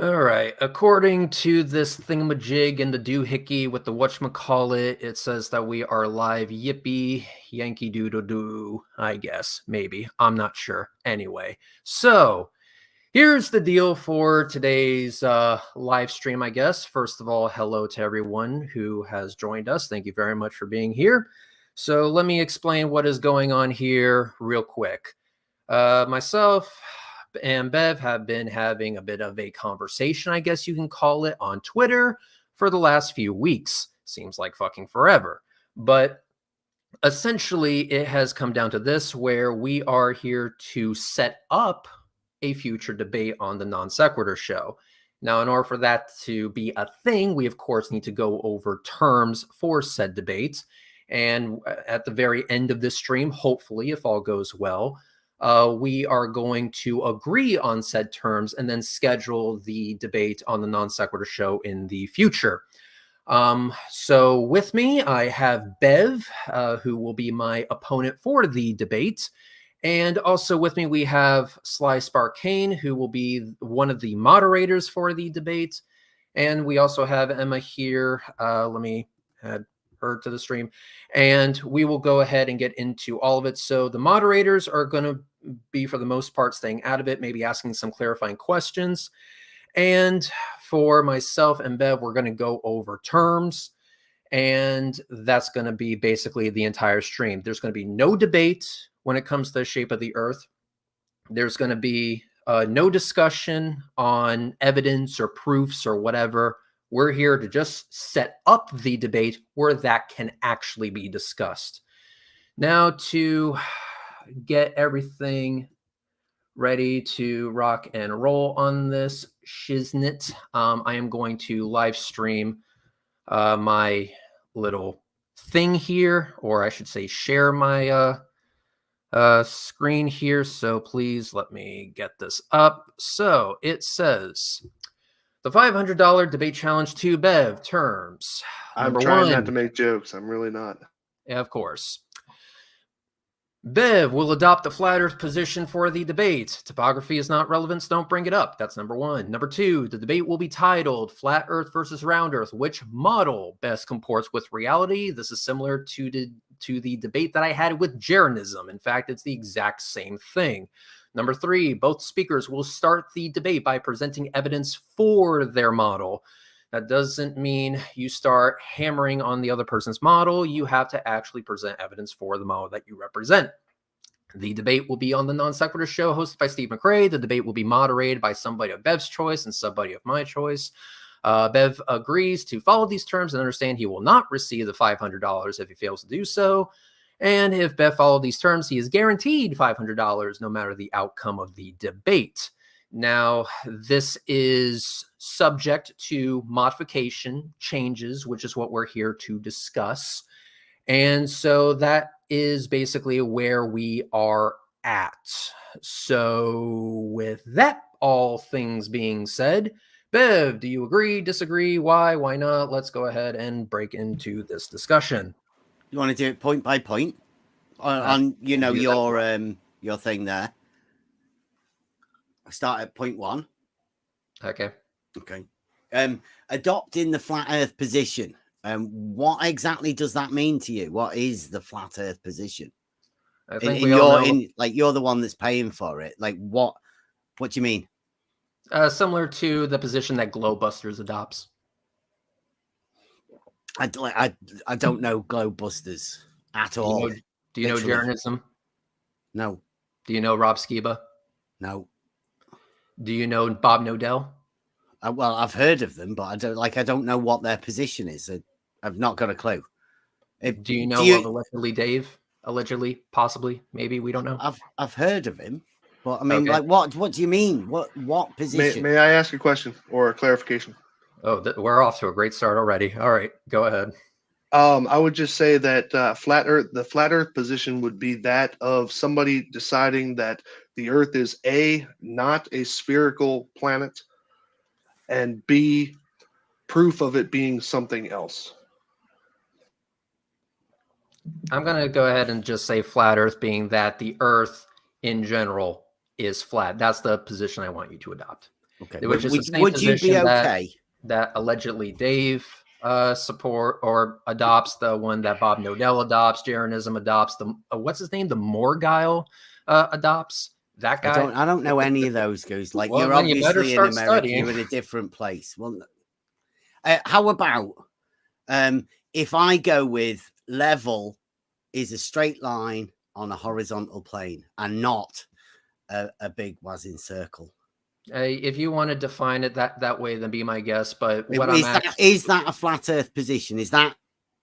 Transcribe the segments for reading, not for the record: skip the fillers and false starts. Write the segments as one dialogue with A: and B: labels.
A: All right. According to this thingamajig and the doohickey with the whatchamacallit, it says that we are live. Yippee, Yankee Doodle Doo, I guess. Maybe. I'm not sure. Anyway, so here's the deal for today's live stream, I guess. First of all, hello to everyone who has joined us. Thank you very much for being here. So let me explain what is going on here real quick. Myself and Bev have been having a bit of a conversation, I guess you can call it, on Twitter for the last few weeks. Seems like fucking forever. But essentially, it has come down to this, where we are here to set up a future debate on the Non Sequitur show. Now, in order for that to be a thing, we of course need to go over terms for said debates. And at the very end of this stream, hopefully, if all goes well, we are going to agree on said terms and then schedule the debate on the Non Sequitur show in the future. So with me, I have Bev, who will be my opponent for the debate. And also with me, we have Sly Sparkane, who will be one of the moderators for the debate. And we also have Emma here. Let me add her to the stream. And we will go ahead and get into all of it. So the moderators are going to be, for the most part, staying out of it, maybe asking some clarifying questions. And for myself and Bev, we're going to go over terms. And that's going to be basically the entire stream. There's going to be no debate when it comes to the shape of the Earth. There's going to be no discussion on evidence or proofs or whatever. We're here to just set up the debate where that can actually be discussed. Now, to get everything ready to rock and roll on this shiznit, I am going to live stream my little thing here, or I should say share my screen here. So please let me get this up. So it says the $500 debate challenge to Bev terms.
B: I'm trying not to make jokes. I'm really not.
A: Yeah, of course. Bev will adopt the flat earth position for the debate. Topography is not relevant, so don't bring it up. That's number one. Number two, the debate will be titled Flat Earth versus Round Earth. Which model best comports with reality? This is similar to the debate that I had with Jeranism. In fact, it's the exact same thing. Number three, both speakers will start the debate by presenting evidence for their model. That doesn't mean you start hammering on the other person's model. You have to actually present evidence for the model that you represent. The debate will be on the Non Sequitur show hosted by Steve McRae. The debate will be moderated by somebody of Bev's choice and somebody of my choice. Bev agrees to follow these terms and understand he will not receive the $500 if he fails to do so. And if Bev followed these terms, he is guaranteed $500 no matter the outcome of the debate. Now, this is subject to modification, changes, which is what we're here to discuss. And so that is basically where we are at. So with that, all things being said, Bev, do you agree, disagree? Why not? Let's go ahead and break into this discussion.
C: You want to do it point by point on your thing there? I start at point one.
A: Okay.
C: Adopting the flat Earth position. What exactly does that mean to you? What is the flat Earth position?
A: I think
C: you're the one that's paying for it. Like what do you mean?
A: Similar to the position that Globebusters adopts.
C: I don't know Globebusters at all.
A: Do you know Jeranism?
C: No.
A: Do you know Rob Skiba?
C: No.
A: Do you know Bob Nodell?
C: Well, I've heard of them, but I don't know what their position is. I've not got a clue.
A: Do you know of allegedly Dave? Allegedly, possibly, maybe, we don't know.
C: I've heard of him, but I mean, like, what do you mean? What position?
B: May I ask a question or a clarification?
A: Oh, we're off to a great start already. All right, go ahead.
B: I would just say that the flat Earth position would be that of somebody deciding that the Earth is A, not a spherical planet, and B, proof of it being something else.
A: I'm going to go ahead and just say flat Earth, being that the Earth in general is flat. That's the position I want you to adopt.
C: Okay.
A: which is the same
C: Would you be
A: position
C: okay?
A: that allegedly Dave support or adopts, the one that Bob Nodell adopts, Jeranism adopts, the what's his name, the Morgile adopts. That guy.
C: I don't know any of those guys. Like,
A: Well,
C: you're
A: then you better
C: obviously in
A: start
C: America.
A: studying.
C: You're in a different place. Well, how about if I go with level is a straight line on a horizontal plane and not a big was-in circle?
A: If you want to define it that way, then be my guest. But what
C: is that a flat Earth position? Is that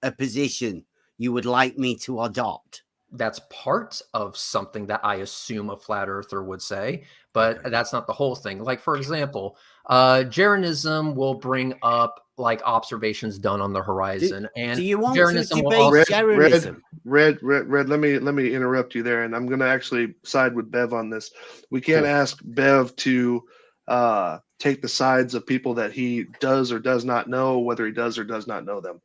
C: a position you would like me to adopt?
A: That's part of something that I assume a flat earther would say, but that's not the whole thing. Like, for example, Jeranism will bring up like observations done on the horizon, and
C: do you want
A: Jeranism
C: to
A: will
C: debate
A: also
C: Jeranism?
B: Red. Let me interrupt you there, and I'm going to actually side with Bev on this. We can't ask Bev to take the sides of people that he does or does not know, whether he does or does not know them.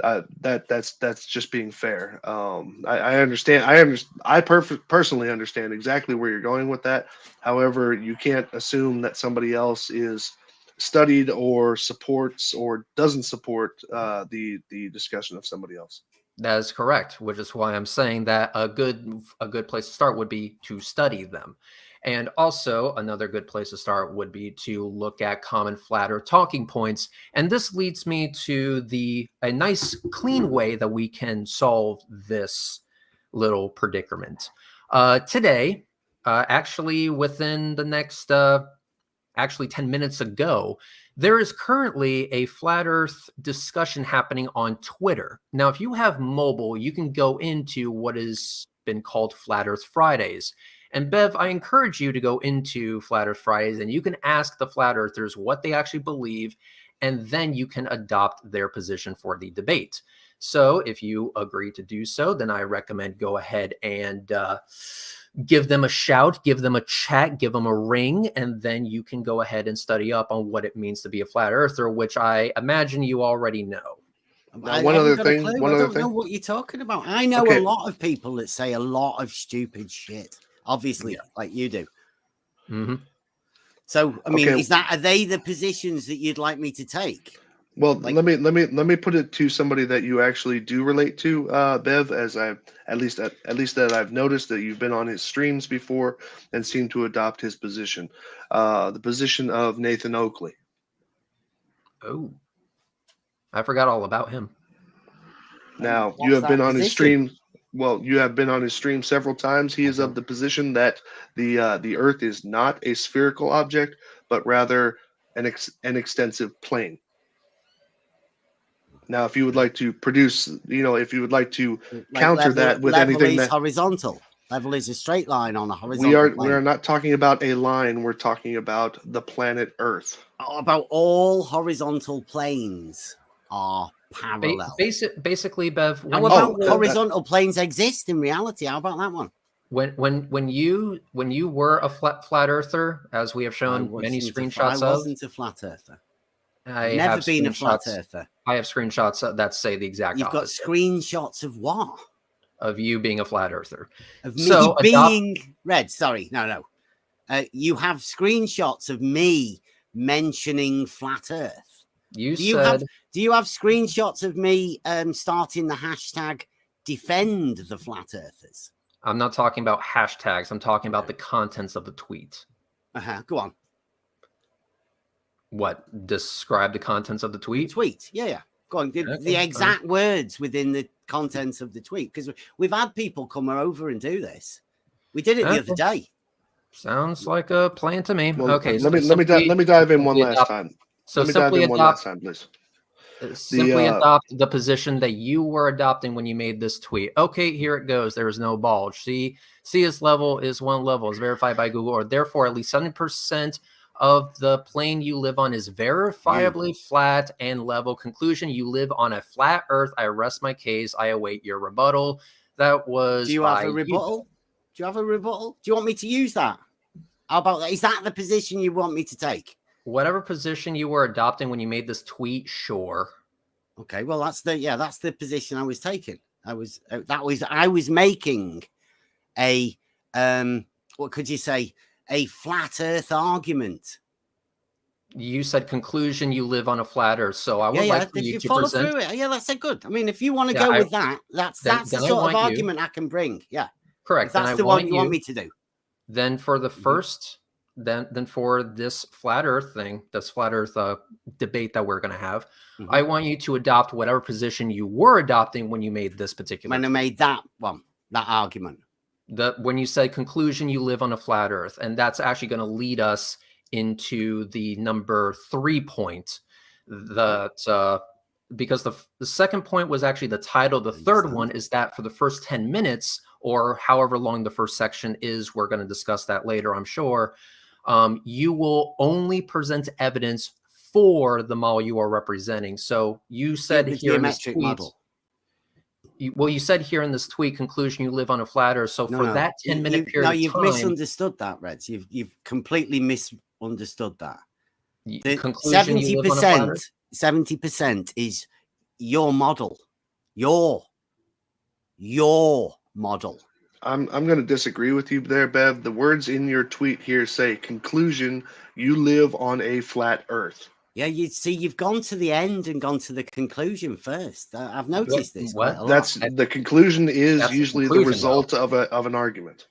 B: That's just being fair. I understand. I personally understand exactly where you're going with that. However, you can't assume that somebody else is studied or supports or doesn't support the discussion of somebody else.
A: That is correct, which is why I'm saying that a good place to start would be to study them. And also another good place to start would be to look at common flat earth talking points. And this leads me to a nice clean way that we can solve this little predicament. Today, actually within the next 10 minutes ago, there is currently a flat earth discussion happening on Twitter. Now, if you have mobile, you can go into what has been called Flat Earth Fridays. And Bev, I encourage you to go into Flat Earth Fridays and you can ask the flat earthers what they actually believe, and then you can adopt their position for the debate. So if you agree to do so, then I recommend go ahead and give them a shout, give them a chat, give them a ring, and then you can go ahead and study up on what it means to be a flat earther, which I imagine you already know.
B: Now, one other thing.
C: I don't know what you're talking about. I know a lot of people that say a lot of stupid shit, obviously, like you do.
A: Mm-hmm.
C: So, I mean, are they the positions that you'd like me to take?
B: Well, let me put it to somebody that you actually do relate to, Bev, as at least that I've noticed that you've been on his streams before and seem to adopt his position, the position of Nathan Oakley.
A: Oh, I forgot all about him.
B: Now, you have been on his stream. Well, you have been on his stream several times. He is of the position that the Earth is not a spherical object, but rather an extensive plane. Now, if you would like to if you would like to counter that with anything that
C: horizontal, level is a straight line on a horizontal plane.
B: We are not talking about a line. We're talking about the planet Earth.
C: About all horizontal planes are parallel.
A: Basically, Bev.
C: How about horizontal planes exist in reality? How about that one?
A: When you were a flat earther, as we have shown many screenshots of,
C: I wasn't a flat earther.
A: I've
C: never been a flat earther.
A: I have screenshots that say the exact
C: opposite. You've got screenshots of what?
A: Of you being a flat earther.
C: Of me being red. Sorry, no. You have screenshots of me mentioning flat Earth. Do you have screenshots of me starting the hashtag defend the flat earthers?
A: I'm not talking about hashtags. I'm talking about the contents of the tweet.
C: Go on.
A: What? Describe the contents of the tweet?
C: Yeah. Go on. The exact words within the contents of the tweet, because we've had people come over and do this. We did it the other day.
A: Sounds like a plan to me.
B: Well,
A: okay,
B: let me dive in one last time.
A: So simply please. Simply adopt the position that you were adopting when you made this tweet. Okay, here it goes. There is no bulge. CS level is one level, is verified by Google, or therefore at least 70% of the plane you live on is verifiably flat and level. Conclusion: you live on a flat Earth. I rest my case. I await your rebuttal. That was.
C: Do you have a rebuttal? Do you have a rebuttal? Do you want me to use that? How about that? Is that the position you want me to take?
A: Whatever position you were adopting when you made this tweet, sure.
C: Okay, well that's the position I was taking. I was making a what could you say, a flat Earth argument.
A: You said conclusion, you live on a flat Earth. So I would like for
C: if
A: you
C: you
A: to
C: follow
A: present.
C: through it, that's a good. I mean, if you want to go with that, that's the sort of argument I can bring. Yeah,
A: correct.
C: If that's the one you want me to do.
A: Then for the first, then for this flat Earth thing, this flat Earth debate that we're going to have, I want you to adopt whatever position you were adopting when you made this particular.
C: When I made that argument.
A: When you said conclusion, you live on a flat Earth, and that's actually going to lead us into the number 3 point. Because the second point was actually the title. The third one is that for the first 10 minutes or however long the first section is, we're going to discuss that later, I'm sure. You will only present evidence for the model you are representing. So you said here in this tweet, model. You said here in this tweet, conclusion, you live on a flat Earth. So for that 10-minute period of time.
C: You've misunderstood that, Reds. You've completely misunderstood that. 70% is your model. Your model.
B: I'm going to disagree with you there, Bev. The words in your tweet here say, conclusion, you live on a flat Earth.
C: Yeah, you've gone to the end and gone to the conclusion first. I've noticed this quite a lot.
B: That's the conclusion is usually the result of an argument.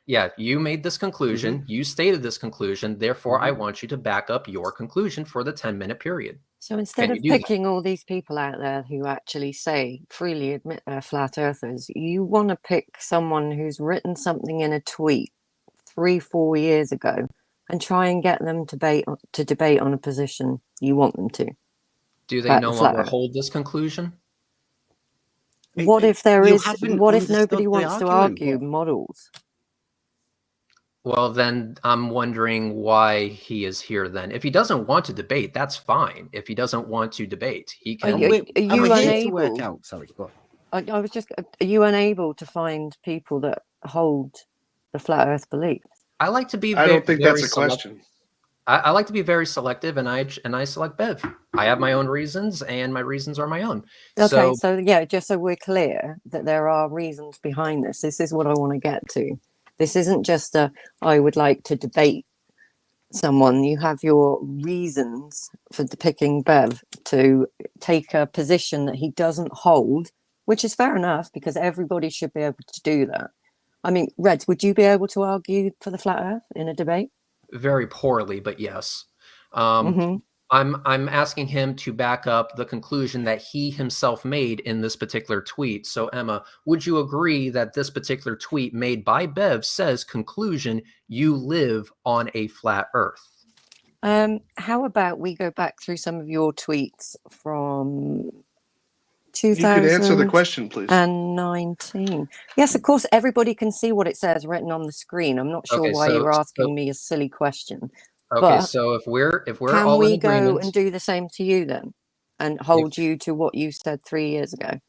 A: Yeah, you made this conclusion. You stated this conclusion. Therefore, I want you to back up your conclusion for the 10-minute period.
D: So instead of picking all these people out there who actually freely admit they're flat earthers, you want to pick someone who's written something in a tweet 3-4 years ago and try and get them to debate on a position you want them to.
A: Do they no longer hold this conclusion?
D: What if nobody wants to argue models?
A: Well, then I'm wondering why he is here then. If he doesn't want to debate, that's fine. If he doesn't want to debate, he can.
D: Are you unable?
C: Sorry, go
D: on. Are you unable to find people that hold the flat Earth belief?
A: I like to be.
B: I don't think that's a question.
A: I like to be very selective, and I select Bev. I have my own reasons, and my reasons are my own.
D: Okay, so yeah, just so we're clear that there are reasons behind this. This is what I want to get to. This isn't just I would like to debate someone. You have your reasons for picking Bev to take a position that he doesn't hold, which is fair enough because everybody should be able to do that. I mean, Reds, would you be able to argue for the flat Earth in a debate?
A: Very poorly, but yes. I'm asking him to back up the conclusion that he himself made in this particular tweet. So, Emma, would you agree that this particular tweet made by Bev says, conclusion, you live on a flat Earth?
D: How about we go back through some of your tweets from 2000?
B: You can answer the question, please.
D: And 19. Yes, of course, everybody can see what it says written on the screen. I'm not sure why you're asking me a silly question.
A: Okay, so if we're all in agreement,
D: can we go and do the same to you then, and hold you to what you said 3 years ago?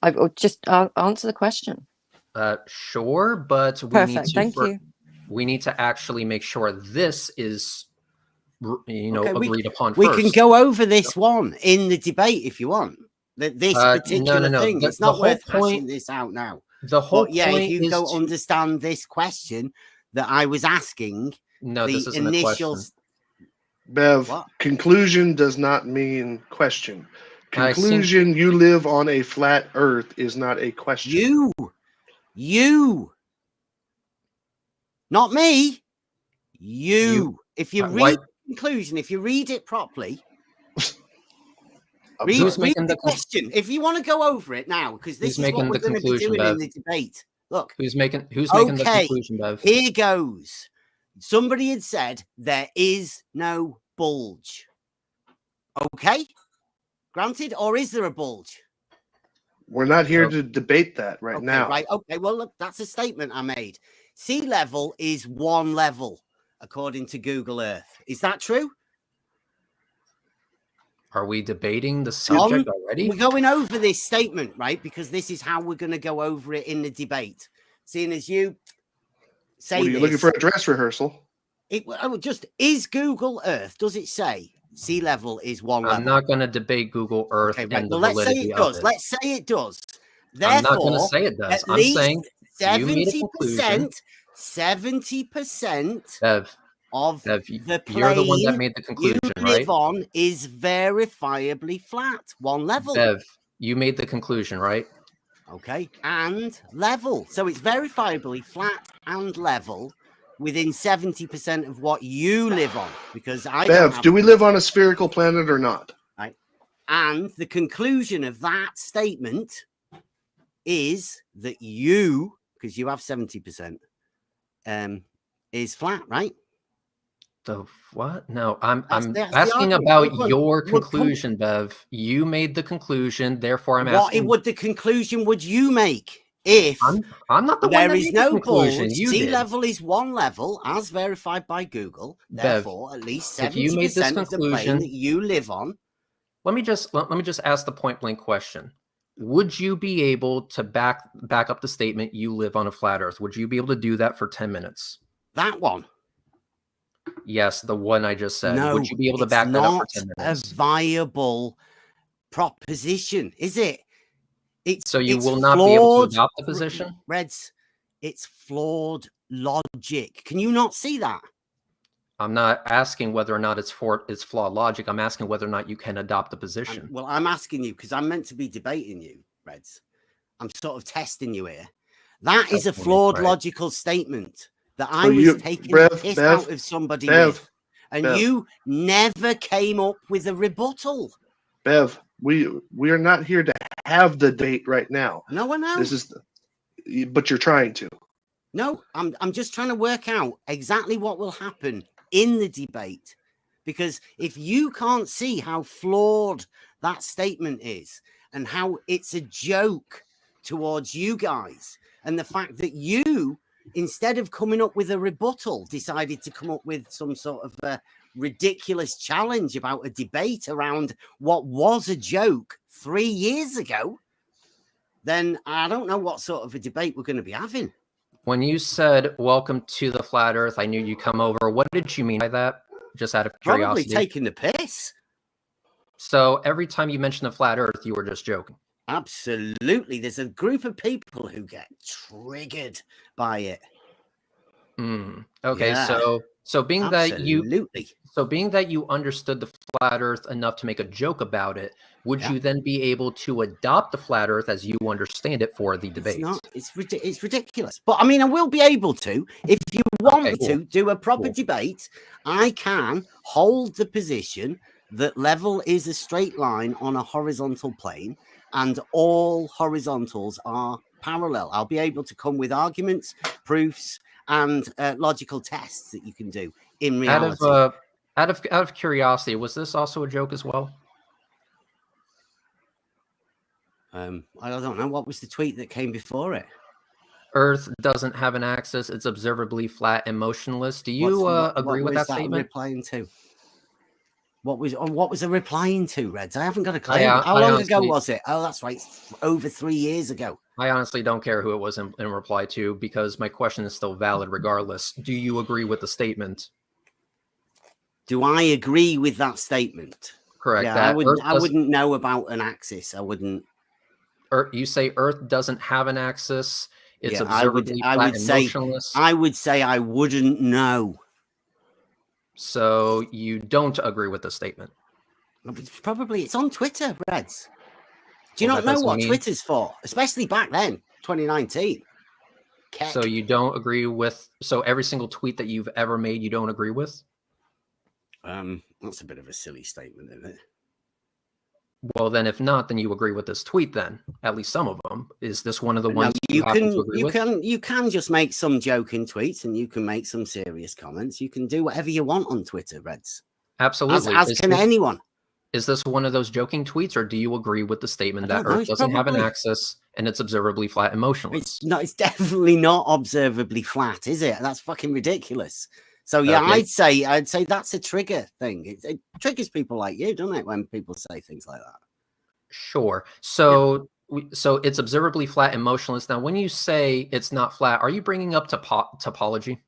D: I'll just answer the question.
A: Sure, but we need to actually make sure this is agreed upon.
C: We can go over this one in the debate if you want. This particular thing. It's not worth hashing this out now.
A: The whole point
C: if you don't understand this question that I was asking.
A: No, this isn't a question.
B: Bev, conclusion does not mean question. Conclusion, you live on a flat Earth is not a question.
C: You. Not me. You. If you read conclusion, if you read it properly, read the question. If you want to go over it now, because this is what we're going to be doing in the debate. Look.
A: Who's making the conclusion, Bev?
C: Here goes. Somebody had said there is no bulge. Okay? Granted, or is there a bulge?
B: We're not here to debate that now.
C: Right. Okay. Well, look, that's a statement I made. Sea level is 1 level, according to Google Earth. Is that true?
A: Are we debating the subject already?
C: We're going over this statement, right? Because this is how we're going to go over it in the debate. Seeing as you say
B: are you looking for a dress rehearsal?
C: Is Google Earth, does it say sea level is 1 level?
A: I'm not going to debate Google Earth. Okay, right.
C: Let's say it does. Let's say it does.
A: Therefore, I'm not going to say it does. I'm saying
C: 70% 70%
A: Bev,
C: of
A: Bev,
C: the plane
A: you're the one that made the
C: you
A: conclusion,
C: live
A: right?
C: on is verifiably flat, one level.
A: Bev, you made the conclusion, right?
C: Okay, and level. So it's verifiably flat and level within 70% of what you live on, because I don't
B: Bev,
C: have
B: do we live on a spherical planet or not?
C: right. And the conclusion of that statement is that you, because you have 70%, is flat, right?
A: The what? No, I'm
C: That's
A: asking
C: argument.
A: about your conclusion, Bev. You made the conclusion, therefore I'm asking.
C: What the conclusion would you make if
A: I'm not the one
C: there
A: that
C: is
A: made
C: no
A: the conclusion?
C: bulge?
A: You
C: Sea
A: did.
C: level is one level, as verified by Google.
A: Bev,
C: Therefore, at least
A: if you made this
C: 70% of the plane
A: conclusion,
C: that you live on.
A: let me just ask the point blank question. Would you be able to back up the statement you live on a flat Earth? Would you be able to do that for 10 minutes?
C: That one.
A: Yes, the one I just said.
C: No,
A: would you be able to back that up for 10 minutes?
C: A viable proposition, is it?
A: So you
C: it's
A: will not be able to adopt the position?
C: Reds, it's flawed logic. Can you not see that?
A: I'm not asking whether or not it's flawed logic. I'm asking whether or not you can adopt the position.
C: Well, I'm asking you because I'm meant to be debating you, Reds. I'm sort of testing you here. That is a flawed logical statement that I was taking the piss out of somebody with. And you never came up with a rebuttal.
B: Bev, we are not here to have the debate right now.
C: No, I know.
B: But you're trying to.
C: No, I'm just trying to work out exactly what will happen in the debate. Because if you can't see how flawed that statement is and how it's a joke towards you guys, and the fact that you, instead of coming up with a rebuttal, decided to come up with some sort of a ridiculous challenge about a debate around what was a joke 3 years ago, then I don't know what sort of a debate we're going to be having.
A: When you said, welcome to the flat Earth, I knew you'd come over. What did you mean by that? Just out of curiosity.
C: Probably taking the piss.
A: So every time you mention the flat Earth, you were just joking.
C: Absolutely. There's a group of people who get triggered by it.
A: Okay,
C: Yeah.
A: so being that you understood the flat Earth enough to make a joke about it, would you then be able to adopt the flat Earth as you understand it for the debate?
C: It's ridiculous. But I mean, I will be able to. If you want me to do a proper debate, I can hold the position that level is a straight line on a horizontal plane and all horizontals are parallel. I'll be able to come with arguments, proofs, and logical tests that you can do in reality.
A: Out of curiosity, was this also a joke as well?
C: I don't know. What was the tweet that came before it?
A: Earth doesn't have an axis. It's observably flat and motionless. Do you agree with that statement?
C: Replying to? What was I replying to, Reds? I haven't got a clue. How long ago was it? Oh, that's right. It's over 3 years ago.
A: I honestly don't care who it was in reply to, because my question is still valid regardless. Do you agree with the statement?
C: Do I agree with that statement?
A: Correct.
C: Yeah, I wouldn't know about an axis. I wouldn't.
A: You say Earth doesn't have an axis. It's observably flat and motionless.
C: I would say I wouldn't know.
A: So you don't agree with the statement?
C: Probably. It's on Twitter, Reds. Do you not know what Twitter's for? Especially back then, 2019.
A: So you don't agree with... So every single tweet that you've ever made, you don't agree with?
C: That's a bit of a silly statement, isn't it?
A: Well, then if not, then you agree with this tweet then. At least some of them. Is this one of the ones you happen to agree with?
C: You can just make some joking tweets and you can make some serious comments. You can do whatever you want on Twitter, Reds.
A: Absolutely.
C: As can anyone.
A: Is this one of those joking tweets, or do you agree with the statement that Earth doesn't have an axis and it's observably flat and motionless?
C: It's definitely not observably flat, is it? That's fucking ridiculous. So yeah, I'd say that's a trigger thing. It triggers people like you, doesn't it, when people say things like that?
A: Sure. So so it's observably flat and motionless. Now, when you say it's not flat, are you bringing up topology?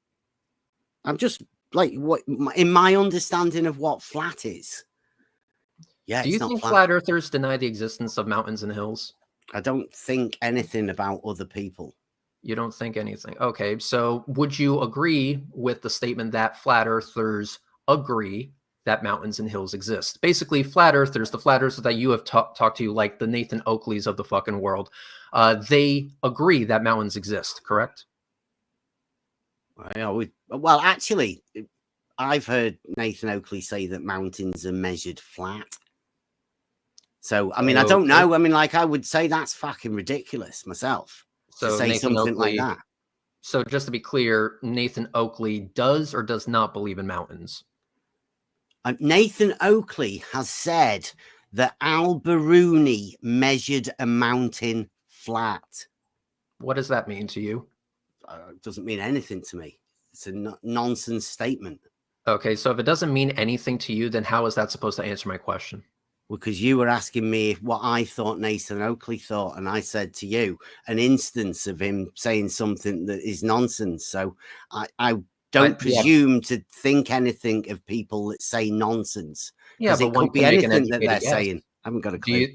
C: I'm just like, what in my understanding of what flat is. Yeah.
A: Do you think flat earthers deny the existence of mountains and hills?
C: I don't think anything about other people.
A: You don't think anything. Okay, so would you agree with the statement that flat earthers agree that mountains and hills exist? Basically, flat earthers, the flat earthers that you have talked to, like the Nathan Oakleys of the fucking world, they agree that mountains exist, correct?
C: Well, actually, I've heard Nathan Oakley say that mountains are measured flat. So, I mean, I don't know. I mean, like, I would say that's fucking ridiculous myself to say
A: Nathan
C: something
A: Oakley,
C: like that.
A: So just to be clear, Nathan Oakley does or does not believe in mountains?
C: Nathan Oakley has said that Al-Biruni measured a mountain flat.
A: What does that mean to you?
C: It doesn't mean anything to me. It's a nonsense statement.
A: Okay, so if it doesn't mean anything to you, then how is that supposed to answer my question?
C: Because you were asking me what I thought Nathan Oakley thought, and I said to you an instance of him saying something that is nonsense. So I don't presume to think anything of people that say nonsense.
A: Yeah, but
C: it could be anything that they're saying. I haven't got a clue.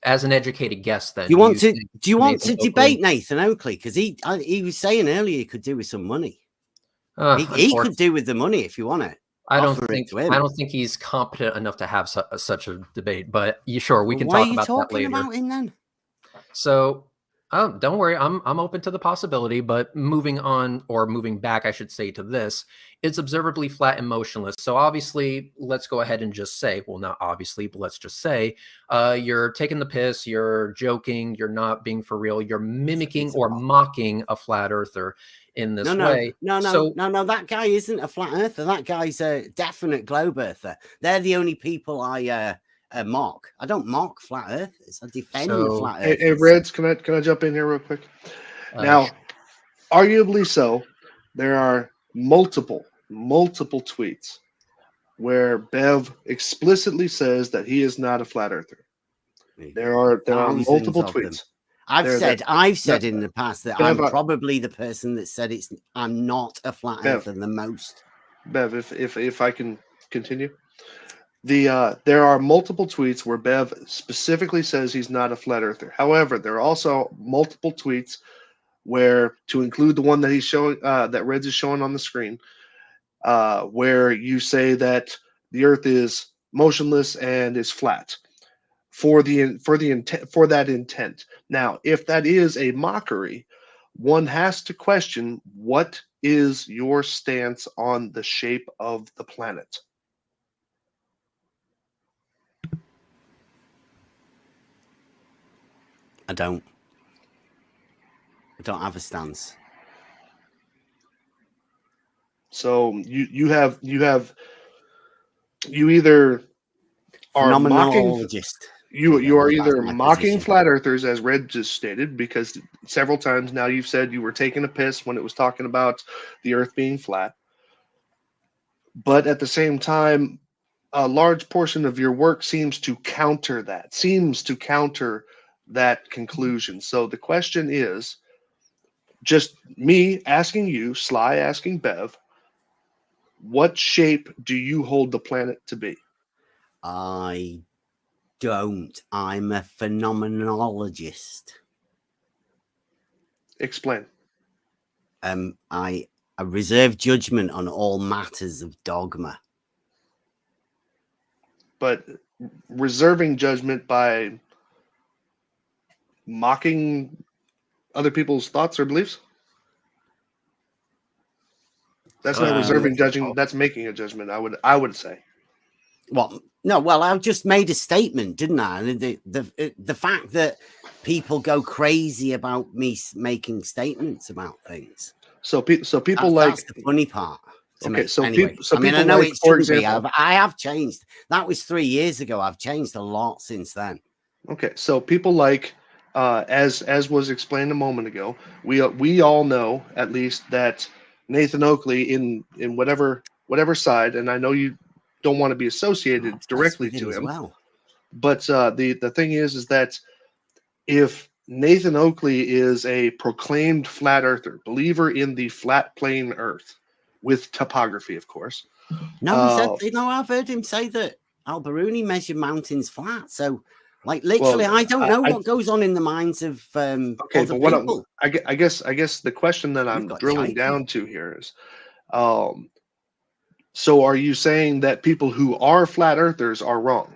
A: As an educated guess, then,
C: do you want to debate Nathan Oakley? Because he was saying earlier he could do with some money. He could do with the money if you want it.
A: I don't think he's competent enough to have such a debate. But sure, we can talk about that later.
C: Why are you talking about him then?
A: So, don't worry, I'm open to the possibility. But moving on, or moving back, I should say, to this, it's observably flat and motionless. So obviously, let's go ahead and just say, well, not obviously, but let's just say, you're taking the piss, you're joking, you're not being for real, you're mimicking or mocking a flat earther in this way.
C: No, that guy isn't a flat earther. That guy's a definite globe earther. They're the only people I mock. I don't mock flat earthers. I defend flat earthers.
B: Hey, Reds, can I jump in here real quick? Now, arguably so, there are multiple tweets where Bev explicitly says that he is not a flat earther. There are multiple tweets.
C: I've said in the past that Bev, I'm probably the person that said I'm not a flat earther the most.
B: Bev, if I can continue. There are multiple tweets where Bev specifically says he's not a flat earther. However, there are also multiple tweets where, to include the one that he's showing, that Reds is showing on the screen, where you say that the Earth is motionless and is flat for that intent. Now, if that is a mockery, one has to question, what is your stance on the shape of the planet?
C: I don't have a stance.
B: So you either are mocking, you are either mocking flat earthers, as Red just stated, because several times now you've said you were taking a piss when it was talking about the Earth being flat, but at the same time, a large portion of your work seems to counter that conclusion. So the question is, just me asking you, Sly asking Bev, what shape do you hold the planet to be?
C: I don't. I'm a phenomenologist.
B: Explain.
C: I reserve judgment on all matters of dogma.
B: But reserving judgment by mocking other people's thoughts or beliefs? That's not reserving judging. That's making a judgment. I would say.
C: Well, no. Well, I just made a statement, didn't I? And the fact that people go crazy about me making statements about things.
B: So people
C: that's the funny part.
B: Okay,
C: so anyway, I mean, I know it shouldn't be. I have changed. That was 3 years ago. I've changed a lot since then.
B: Okay, so people like, as was explained a moment ago, we all know at least that Nathan Oakley in whatever side, and I know you don't want to be associated directly to him, but the thing is that if Nathan Oakley is a proclaimed flat earther, believer in the flat plane Earth, with topography, of course.
C: No, he said, I've heard him say that Al-Biruni measured mountains flat. So Like literally, I don't know what goes on in the minds of other people.
B: I guess the question that I'm drilling down to here is, so are you saying that people who are flat earthers are wrong?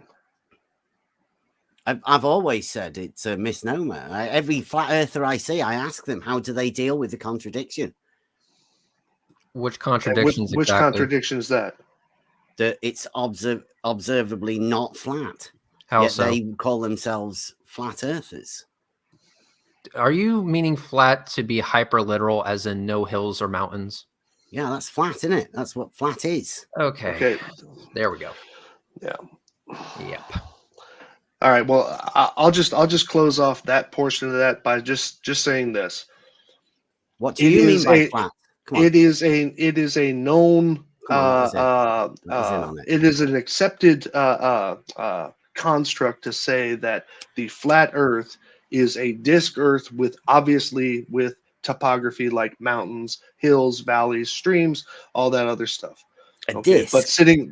C: I've always said it's a misnomer. Every flat earther I see, I ask them, how do they deal with the contradiction?
A: Which contradictions?
B: Which contradiction is that?
C: That it's observably not flat.
A: How
C: yet
A: so?
C: They call themselves flat earthers.
A: Are you meaning flat to be hyper literal, as in no hills or mountains?
C: Yeah, that's flat, isn't it? That's what flat is.
A: Okay. There we go.
B: Yeah.
A: Yep.
B: All right. Well, I'll just close off that portion of that by just saying this.
C: What do you mean by flat?
B: It is a known. It is an accepted construct to say that the flat Earth is a disk Earth with topography like mountains, hills, valleys, streams, all that other stuff.
C: Disc.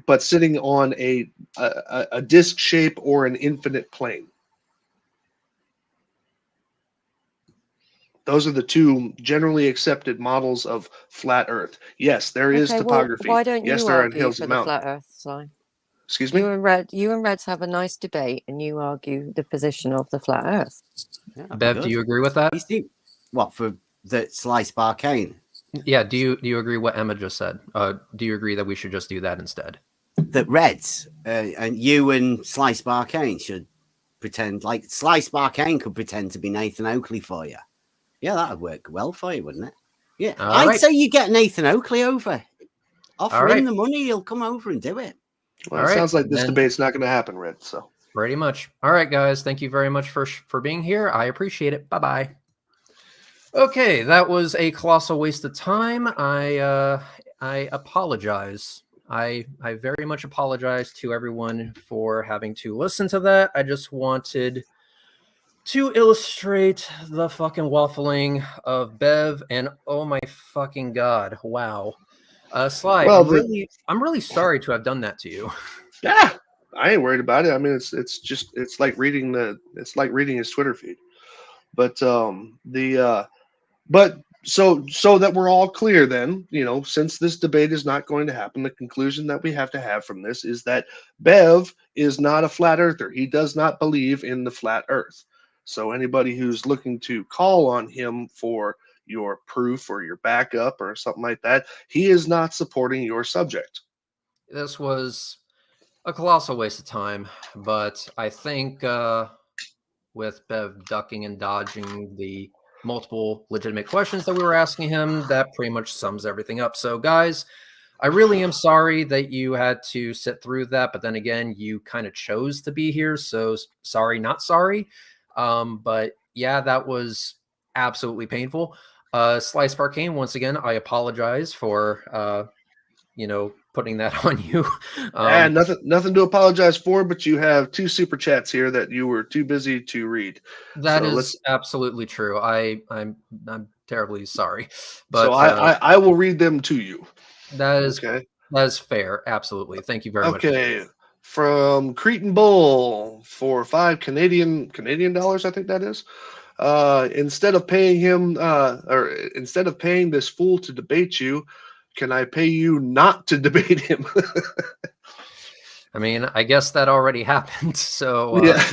B: But sitting on a disc shape or an infinite plane. Those are the two generally accepted models of flat Earth. Yes, there is topography.
D: Well, why don't you
B: there are
D: argue
B: hills
D: for
B: and
D: the
B: mountains.
D: flat Earth side?
B: Excuse me?
D: You and Reds have a nice debate, and you argue the position of the flat Earth.
A: Yeah, Bev, do you agree with that?
C: What, for the Slice Barcane?
A: Yeah, do you agree what Emma just said? Do you agree that we should just do that instead?
C: That Reds and you and Slice Barcane should pretend, like Slice Barcane could pretend to be Nathan Oakley for you. Yeah, that would work well for you, wouldn't it? Yeah, I'd say you get Nathan Oakley over. Offer him the money, he'll come over and do it.
B: Well, it sounds like this debate's not going to happen, Red. So
A: pretty much. All right, guys. Thank you very much for being here. I appreciate it. Bye-bye. Okay, that was a colossal waste of time. I apologize. I very much apologize to everyone for having to listen to that. I just wanted to illustrate the fucking waffling of Bev, and oh my fucking god, wow. Sly, I'm really sorry to have done that to you.
B: Yeah, I ain't worried about it. I mean, it's like reading his Twitter feed. But so that we're all clear, then, since this debate is not going to happen, the conclusion that we have to have from this is that Bev is not a flat earther. He does not believe in the flat Earth. So anybody who's looking to call on him for your proof or your backup or something like that, he is not supporting your subject.
A: This was a colossal waste of time, but I think with Bev ducking and dodging the multiple legitimate questions that we were asking him, that pretty much sums everything up. So guys, I really am sorry that you had to sit through that, but then again, you kind of chose to be here, so sorry, not sorry. But yeah, that was absolutely painful. Slice Barcane, once again, I apologize for putting that on you.
B: And nothing to apologize for, but you have 2 super chats here that you were too busy to read.
A: That is absolutely true. I'm terribly sorry, but
B: so I will read them to you.
A: That is okay. That is fair. Absolutely. Thank you very much.
B: Okay. From Cretan Bull for 5 Canadian dollars, I think that is. Instead of paying this fool to debate you, can I pay you not to debate him?
A: I mean, I guess that already happened. So
B: yeah,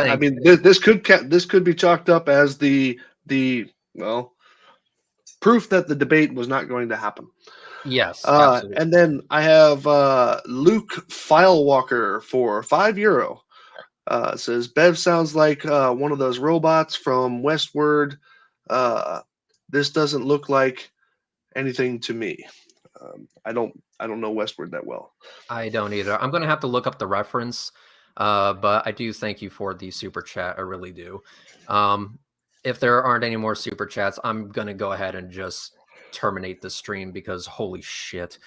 B: I mean, this could be chalked up as the proof that the debate was not going to happen.
A: Yes, absolutely.
B: And then I have Luke Filewalker for €5. Says Bev sounds like one of those robots from Westward. This doesn't look like anything to me. I don't know Westward that well.
A: I don't either. I'm going to have to look up the reference, but I do thank you for the super chat. I really do. If there aren't any more super chats, I'm going to go ahead and just terminate the stream because holy shit.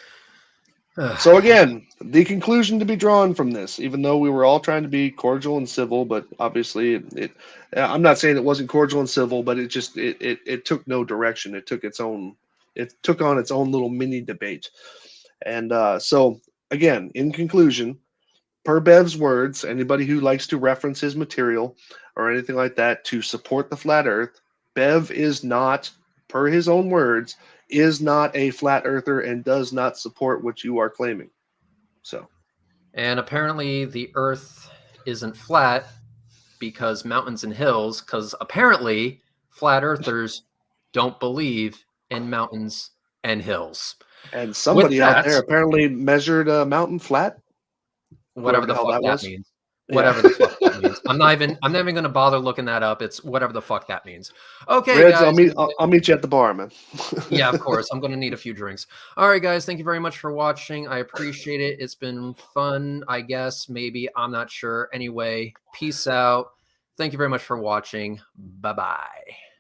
B: So again, the conclusion to be drawn from this, even though we were all trying to be cordial and civil, but obviously I'm not saying it wasn't cordial and civil, but it took no direction. It took on its own little mini debate. And so again, in conclusion, per Bev's words, anybody who likes to reference his material or anything like that to support the flat Earth, Bev is not, per his own words, is not a flat earther and does not support what you are claiming. So,
A: and apparently the Earth isn't flat because mountains and hills, because apparently flat earthers don't believe in mountains and hills.
B: And somebody
A: that,
B: out there apparently measured a mountain flat.
A: Whatever the fuck that means. Whatever
B: Yeah.
A: the fuck that means. I'm not even going to bother looking that up. It's whatever the fuck that means. Okay,
B: Reds,
A: guys.
B: I'll meet you at the bar, man.
A: Yeah, of course. I'm going to need a few drinks. All right, guys. Thank you very much for watching. I appreciate it. It's been fun, I guess. Maybe. I'm not sure. Anyway, peace out. Thank you very much for watching. Bye-bye.